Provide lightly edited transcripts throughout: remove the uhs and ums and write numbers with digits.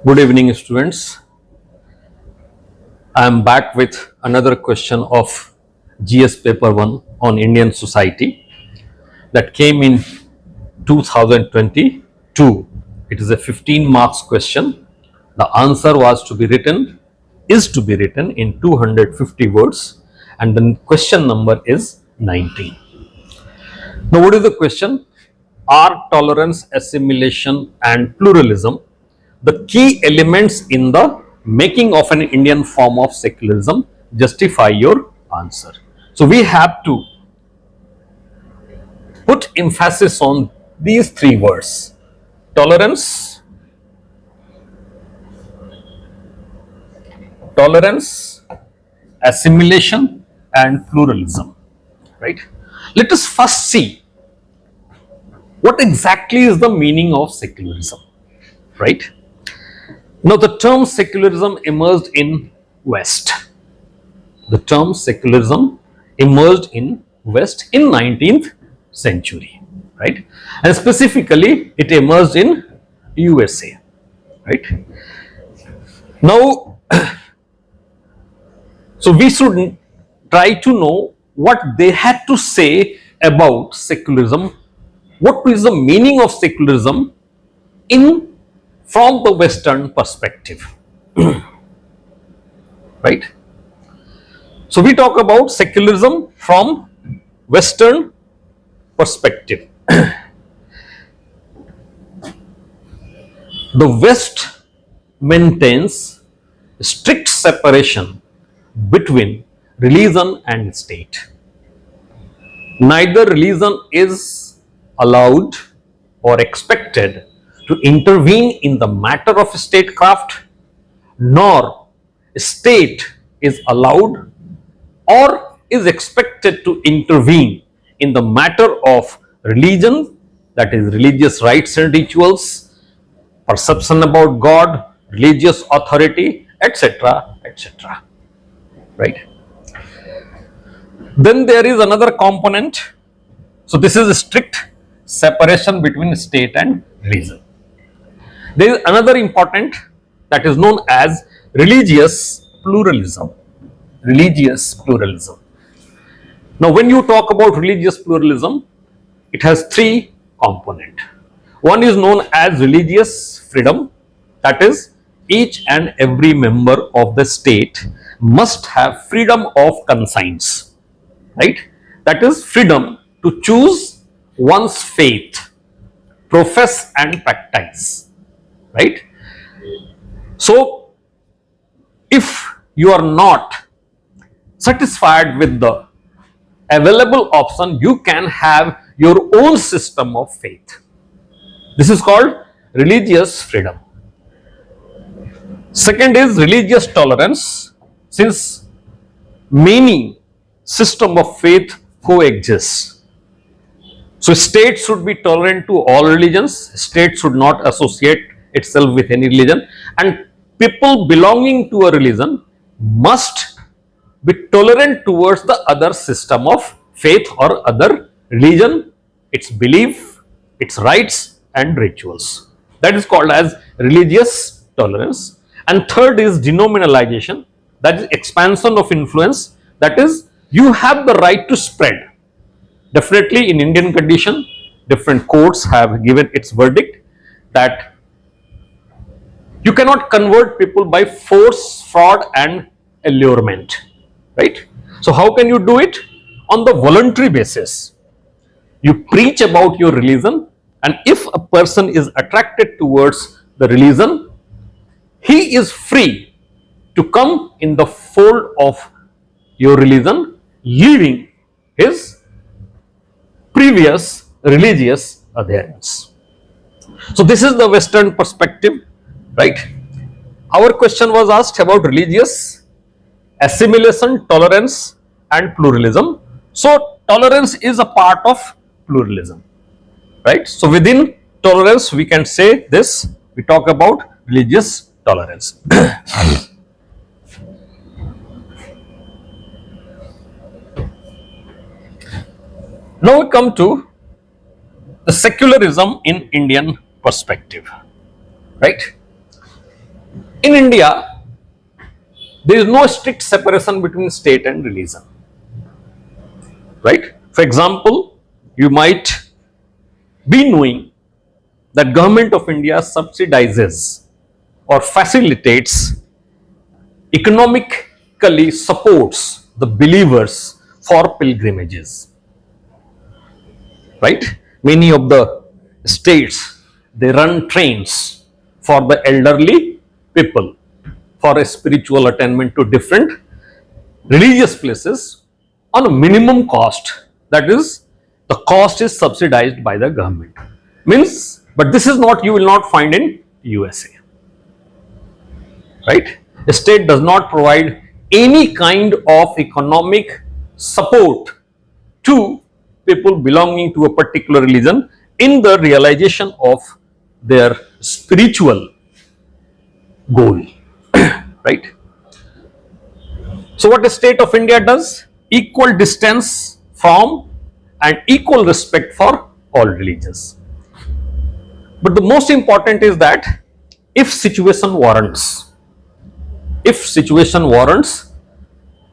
Good evening, students. I am back with another question of GS paper 1 on Indian society that came in 2022. It is a 15 marks question. The answer is to be written in 250 words, and the question number is 19. Now, what is the question? Are tolerance, assimilation, and pluralism the key elements in the making of an Indian form of secularism? Justify your answer. So, we have to put emphasis on these three words: tolerance, assimilation, and pluralism. Right? Let us first see what exactly is the meaning of secularism. Right? Now, the term secularism emerged in West. The term secularism emerged in West in 19th century, right? And specifically, it emerged in USA, right? Now, so we should try to know what they had to say about secularism. What is the meaning of secularism in from the Western perspective, right? So we talk about secularism from Western perspective. The West maintains strict separation between religion and state. Neither religion is allowed or expected to intervene in the matter of statecraft, nor state is allowed or is expected to intervene in the matter of religion, that is religious rites and rituals, perception about God, religious authority, etc., etc. Right? Then there is another component. So this is a strict separation between state and religion. There is another important, that is known as religious pluralism. Religious pluralism. Now, when you talk about religious pluralism, it has three components. One is known as religious freedom, that is, each and every member of the state must have freedom of conscience, right? That is, freedom to choose one's faith, profess and practice, right? So, if you are not satisfied with the available option, you can have your own system of faith. This is called religious freedom. Second is religious tolerance. Since many system of faith coexist, so state should be tolerant to all religions. State should not associate itself with any religion, and people belonging to a religion must be tolerant towards the other system of faith or other religion, its belief, its rites and rituals. That is called as religious tolerance. And third is denominalization, that is expansion of influence, that is, you have the right to spread. Definitely in Indian condition, different courts have given its verdict that you cannot convert people by force, fraud and allurement, right? So how can you do it? On the voluntary basis. You preach about your religion, and if a person is attracted towards the religion, he is free to come in the fold of your religion, leaving his previous religious adherence. So this is the Western perspective, right? Our question was asked about religious assimilation, tolerance and pluralism. So tolerance is a part of pluralism, right? So within tolerance we can say this, we talk about religious tolerance. Now we come to the secularism in Indian perspective, right? In India, there is no strict separation between state and religion, right? For example, you might be knowing that government of India subsidizes or facilitates, economically supports the believers for pilgrimages, right? Many of the states, they run trains for the elderly people for a spiritual attainment to different religious places on a minimum cost. That is, the cost is subsidized by the government. Means, but this is not, you will not find in USA, right? The state does not provide any kind of economic support to people belonging to a particular religion in the realization of their spiritual goal, right? So what the state of India does? Equal distance from and equal respect for all religions. But the most important is that if situation warrants,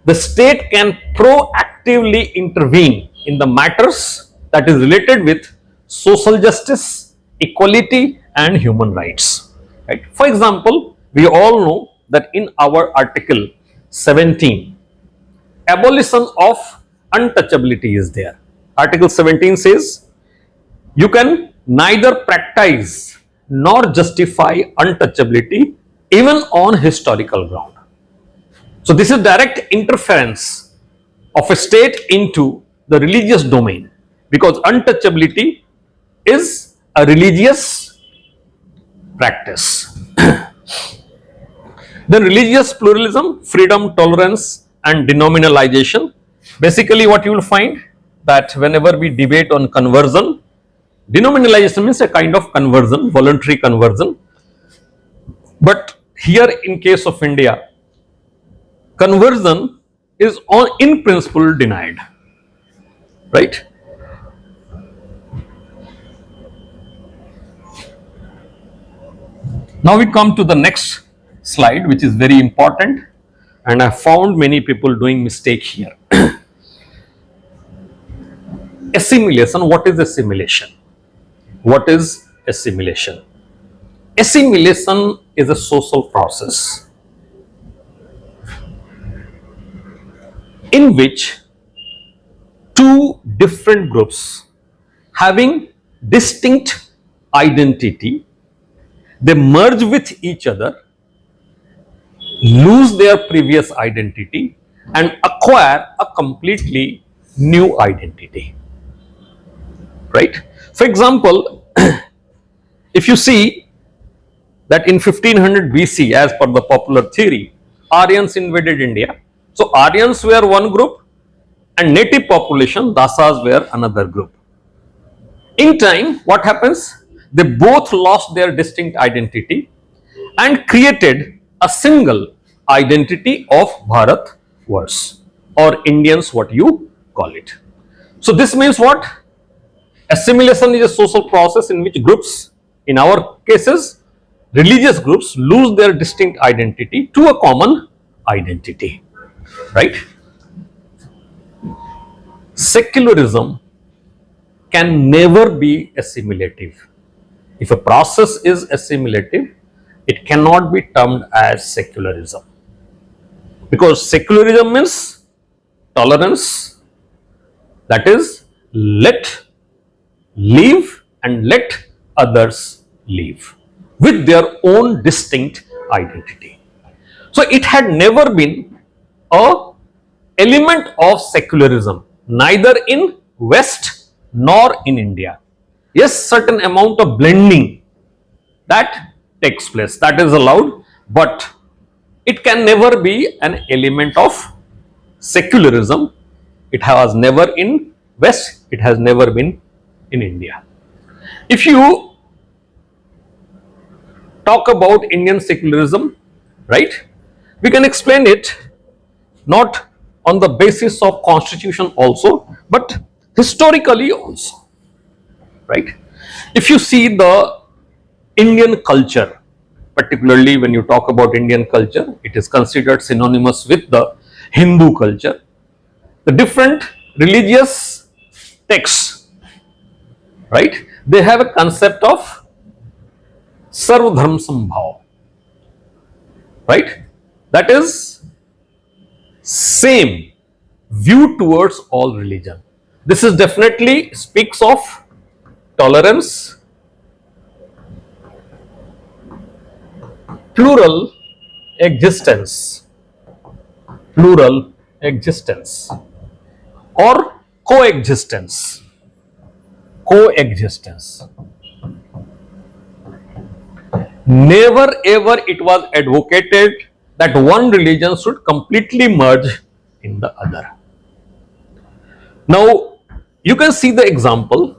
the state can proactively intervene in the matters that is related with social justice, equality and human rights, right? For example, we all know that in our article 17, abolition of untouchability is there. Article 17 says you can neither practice nor justify untouchability even on historical ground. So this is direct interference of a state into the religious domain, because untouchability is a religious practice. Then religious pluralism, freedom, tolerance and denominalization. Basically what you will find that whenever we debate on conversion, denominalization means a kind of conversion, voluntary conversion. But here in case of India, conversion is in principle denied, right? Now we come to the next slide, which is very important, and I found many people doing mistake here. Assimilation. What is assimilation? What is assimilation? Assimilation is a social process in which two different groups having distinct identity, they merge with each other, lose their previous identity and acquire a completely new identity, right? For example, if you see that in 1500 BC, as per the popular theory, Aryans invaded India. So Aryans were one group and native population, Dasas, were another group. In time, what happens? They both lost their distinct identity and created a single identity of Bharat verse, or Indians, what you call it. So this means what? Assimilation is a social process in which groups, in our cases, religious groups, lose their distinct identity to a common identity, right? Secularism can never be assimilative. If a process is assimilative, it cannot be termed as secularism, because secularism means tolerance, that is, live and let others live with their own distinct identity. So it had never been a element of secularism, neither in West nor in India. Yes, certain amount of blending that takes place, that is allowed, but it can never be an element of secularism. It has never in West, it has never been in India. If you talk about Indian secularism, right, we can explain it not on the basis of constitution also, but historically also, right? If you see the Indian culture, particularly when you talk about Indian culture, it is considered synonymous with the Hindu culture. The different religious texts, right? They have a concept of Sarv Dharm Sambhav, right? That is same view towards all religion. This is definitely speaks of tolerance, plural existence, plural existence, or coexistence, coexistence. Never ever it was advocated that one religion should completely merge in the other. Now, you can see the example.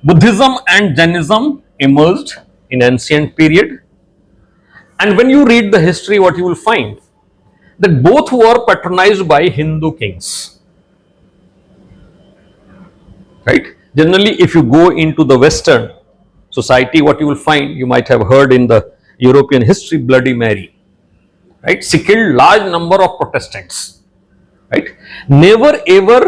Buddhism and Jainism emerged in ancient period, and when you read the history, what you will find that both were patronized by Hindu kings, right? Generally, if you go into the Western society, what you will find, you might have heard in the European history, Bloody Mary, right? She killed large number of Protestants, right? Never ever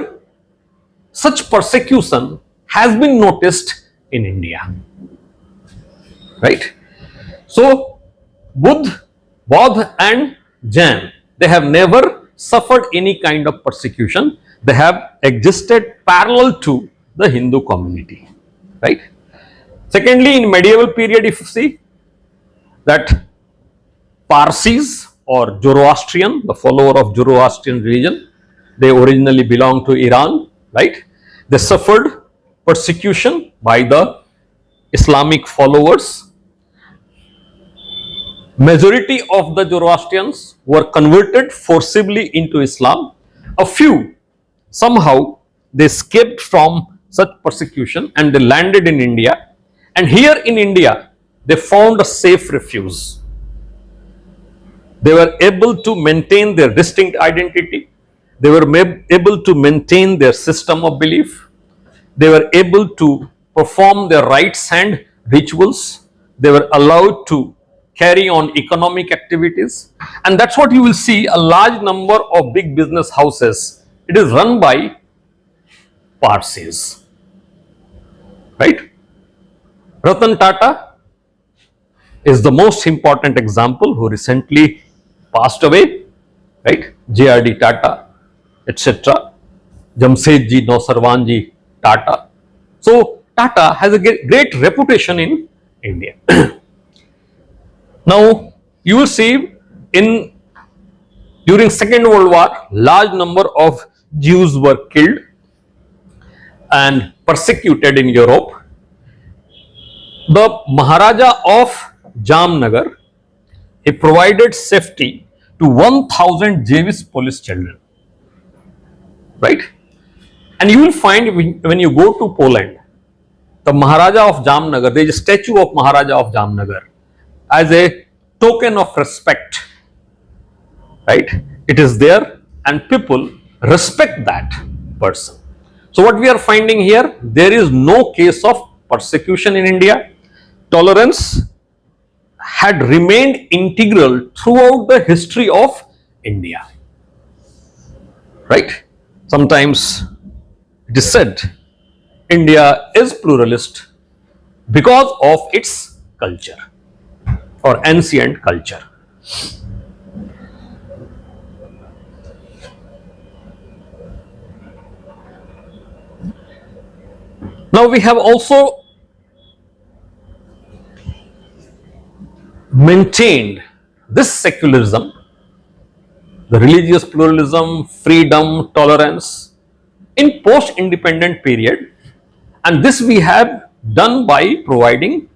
such persecution has been noticed in India, right? So, Bodh and Jain, they have never suffered any kind of persecution. They have existed parallel to the Hindu community, right? Secondly, in medieval period, if you see that Parsis or Zoroastrian, the follower of Zoroastrian religion, they originally belonged to Iran, right? They suffered persecution by the Islamic followers. Majority of the Zoroastrians were converted forcibly into Islam. A few, somehow, they escaped from such persecution and they landed in India. And here in India, they found a safe refuge. They were able to maintain their distinct identity. They were able to maintain their system of belief. They were able to perform their rites and rituals. They were allowed to carry on economic activities, and that's what you will see a large number of big business houses. It is run by Parsis, right? Ratan Tata is the most important example who recently passed away, right? J.R.D. Tata, etc. Jamsetji Nausarwanji Tata. So Tata has a great reputation in India. Now, you will see during Second World War, large number of Jews were killed and persecuted in Europe. The Maharaja of Jamnagar, he provided safety to 1,000 Jewish police children, right? And you will find when you go to Poland, the Maharaja of Jamnagar, there is a statue of Maharaja of Jamnagar as a token of respect, right? It is there and people respect that person. So what we are finding here, there is no case of persecution in India. Tolerance had remained integral throughout the history of India, right? Sometimes it is said India is pluralist because of its culture or ancient culture. Now we have also maintained this secularism, the religious pluralism, freedom, tolerance in post-independent period, and this we have done by providing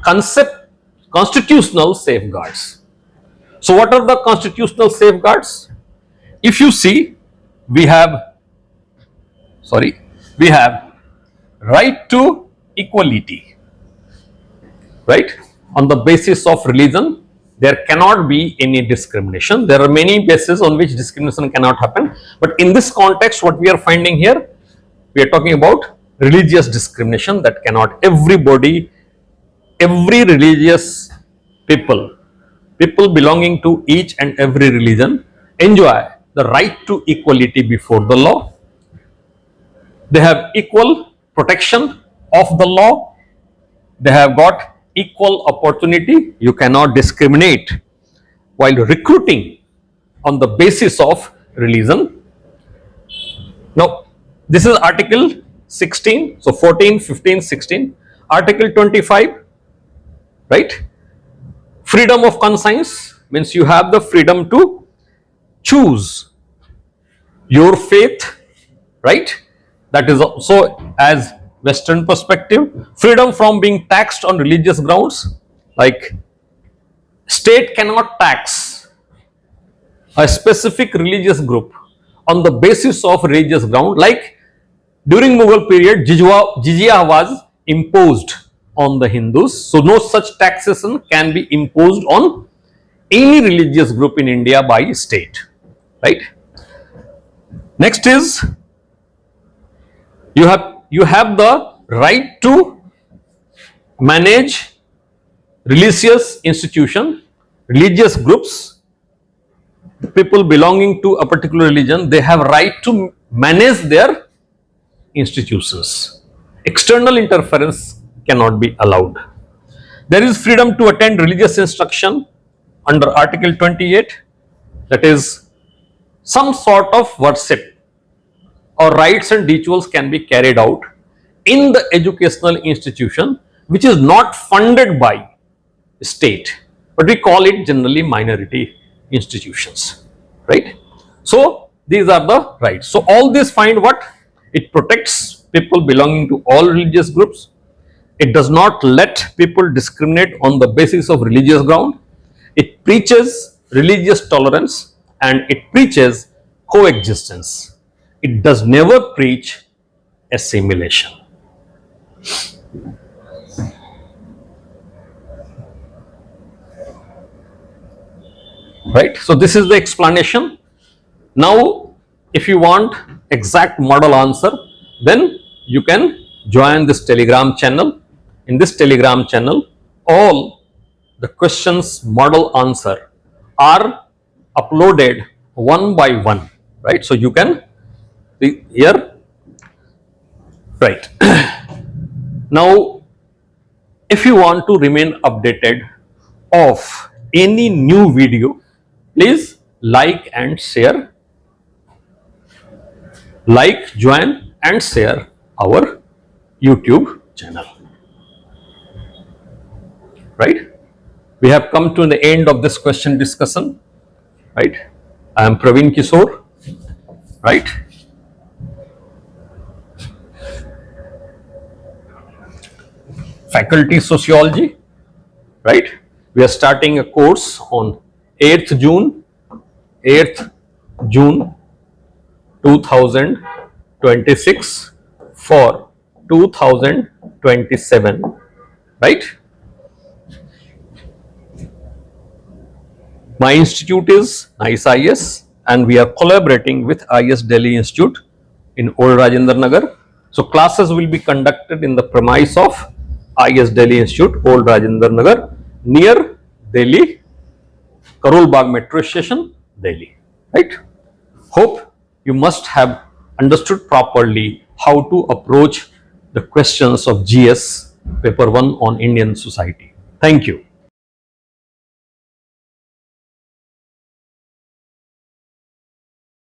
constitutional safeguards. So what are the constitutional safeguards? If you see, we have right to equality, right? On the basis of religion, there cannot be any discrimination. There are many bases on which discrimination cannot happen, but in this context, what we are finding here, we are talking about religious discrimination that cannot. Every religious people belonging to each and every religion enjoy the right to equality before the law. They have equal protection of the law. They have got equal opportunity. You cannot discriminate while recruiting on the basis of religion. Now, this is Article 16. So, 14, 15, 16. Article 25, right? Freedom of conscience means you have the freedom to choose your faith, right? That is also as Western perspective. Freedom from being taxed on religious grounds, like state cannot tax a specific religious group on the basis of religious ground. Like during Mughal period, jizya was imposed on the Hindus. So no such taxation can be imposed on any religious group in India by state, right? Next is you have the right to manage religious institution, religious groups, the people belonging to a particular religion, they have right to manage their institutions. External interference cannot be allowed. There is freedom to attend religious instruction under Article 28, that is some sort of worship or rites and rituals can be carried out in the educational institution which is not funded by state, but we call it generally minority institutions, right? So these are the rights. So all this find what? It protects people belonging to all religious groups. It does not let people discriminate on the basis of religious ground. It preaches religious tolerance and it preaches coexistence. It does never preach assimilation. Right? So this is the explanation. Now, if you want exact model answer, then you can join this Telegram channel. In this Telegram channel, all the questions model answer are uploaded one by one, right? So you can see here, right? Now, if you want to remain updated of any new video, please like and share, like, join and share our YouTube channel, right? We have come to the end of this question discussion, right? I am Praveen Kishore, right? Faculty Sociology, right? We are starting a course on 8th June 2026 for 2027, right? My institute is IS and we are collaborating with IS Delhi Institute in Old Rajendra Nagar. So classes will be conducted in the premise of IS Delhi Institute, Old Rajendra Nagar, near Delhi, Karol Bagh Metro Station, Delhi, right? Hope you must have understood properly how to approach the questions of GS paper 1 on Indian society. Thank you.